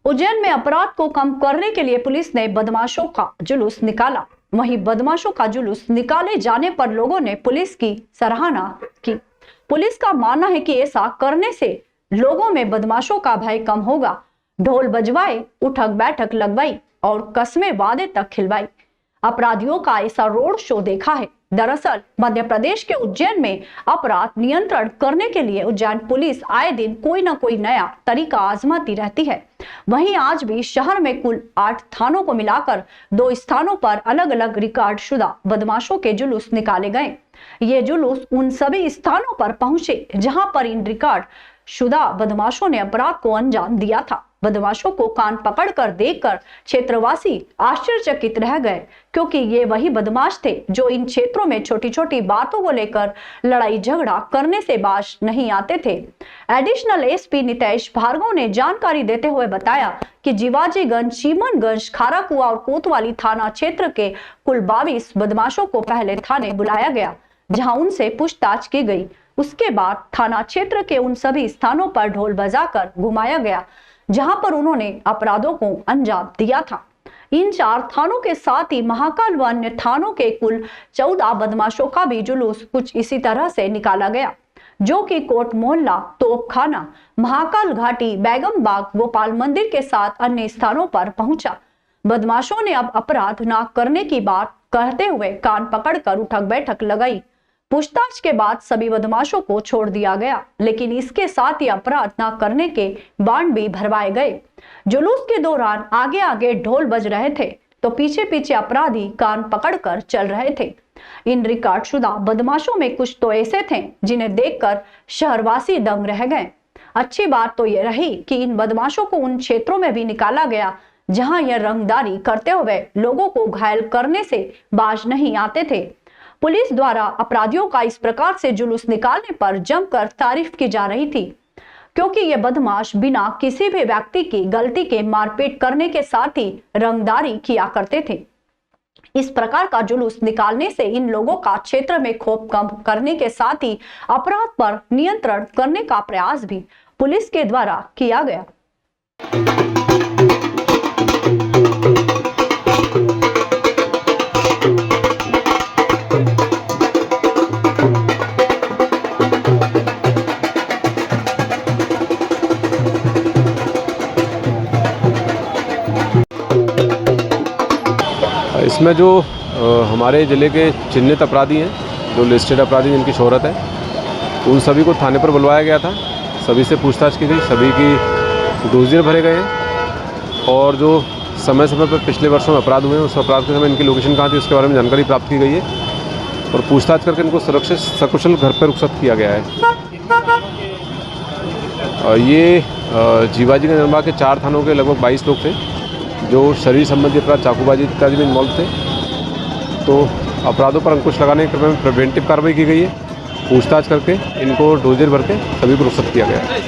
उज्जैन में अपराध को कम करने के लिए पुलिस ने बदमाशों का जुलूस निकाला। वहीं बदमाशों का जुलूस निकाले जाने पर लोगों ने पुलिस की सराहना की। पुलिस का मानना है कि ऐसा करने से लोगों में बदमाशों का भय कम होगा। ढोल बजवाए, उठक बैठक लगवाई और कस्में वादे तक खिलवाई। अपराधियों का ऐसा रोड शो देखा है। दरअसल मध्य प्रदेश के उज्जैन में अपराध नियंत्रण करने के लिए उज्जैन पुलिस आए दिन कोई ना कोई नया तरीका आजमाती रहती है। वहीं आज भी शहर में कुल 8 थानों को मिलाकर 2 स्थानों पर अलग अलग रिकॉर्ड शुदा बदमाशों के जुलूस निकाले गए। ये जुलूस उन सभी स्थानों पर पहुंचे जहां पर इन रिकॉर्ड शुदा बदमाशों ने अपराध को अंजाम दिया था। बदमाशों को कान पकड़कर देखकर क्षेत्रवासी आश्चर्यचकित रह गए, क्योंकि ये वही बदमाश थे जो इन क्षेत्रों में छोटी छोटी बातों को लेकर लड़ाई झगड़ा करने से बाज नहीं आते थे। एडिशनल एसपी नितेश भार्गव ने जानकारी देते हुए बताया कि जीवाजीगंज, चीमनगंज, खाराकुआ और कोतवाली थाना क्षेत्र के कुल 22 बदमाशों को पहले थाने बुलाया गया, जहां उनसे पूछताछ की गई। उसके बाद थाना क्षेत्र के उन सभी स्थानों पर ढोल बजाकर घुमाया गया जहां पर उन्होंने अपराधों को अंजाम दिया था। इन 4 थानों के साथ ही महाकाल व अन्य थानों के कुल 14 बदमाशों का भी जुलूस कुछ इसी तरह से निकाला गया, जो कि कोट मोहल्ला, तोपखाना, महाकाल घाटी, बैगम बाग, गोपाल मंदिर के साथ अन्य स्थानों पर पहुंचा। बदमाशों ने अब अपराध न करने की बात कहते हुए कान पकड़कर उठक बैठक लगाई। पूछताछ के बाद सभी बदमाशों को छोड़ दिया गया, लेकिन इसके साथ ही अपराध न करने के बांड भी भरवाए गए। जुलूस के दौरान आगे आगे ढोल बज रहे थे तो पीछे पीछे अपराधी कान पकड़कर चल रहे थे। इन रिकॉर्ड शुदा बदमाशों में कुछ तो ऐसे थे जिन्हें देखकर शहरवासी दंग रह गए। अच्छी बात तो यह रही कि इन बदमाशों को उन क्षेत्रों में भी निकाला गया जहां यह रंगदारी करते हुए लोगों को घायल करने से बाज नहीं आते थे। पुलिस द्वारा अपराधियों का इस प्रकार से जुलूस निकालने पर जमकर तारीफ की जा रही थी, क्योंकि ये बदमाश बिना किसी भी व्यक्ति की गलती के मारपीट करने के साथ ही रंगदारी किया करते थे। इस प्रकार का जुलूस निकालने से इन लोगों का क्षेत्र में खौफ कम करने के साथ ही अपराध पर नियंत्रण करने का प्रयास भी पुलिस के द्वारा किया गया। इसमें जो हमारे ज़िले के चिन्हित अपराधी हैं, जो लिस्टेड अपराधी जिनकी शोहरत है, उन सभी को थाने पर बुलवाया गया था। सभी से पूछताछ की गई, सभी की डोजियर भरे गए हैं और जो समय समय पर पिछले वर्षों में अपराध हुए हैं उस अपराध के समय इनकी लोकेशन कहाँ थी उसके बारे में जानकारी प्राप्त की गई है और पूछताछ करके इनको सुरक्षित सकुशल घर पर रुखसत किया गया है। ये जीवाजीगंज जनपद के 4 थानों के लगभग 22 लोग थे जो शरीर संबंधी अपराध, चाकूबाजी इत्यादि में इन्वॉल्व थे। तो अपराधों पर अंकुश लगाने के क्रम में प्रिवेंटिव कार्रवाई की गई है। पूछताछ करके इनको डोजियर भर के सभी को रुखसत किया गया है।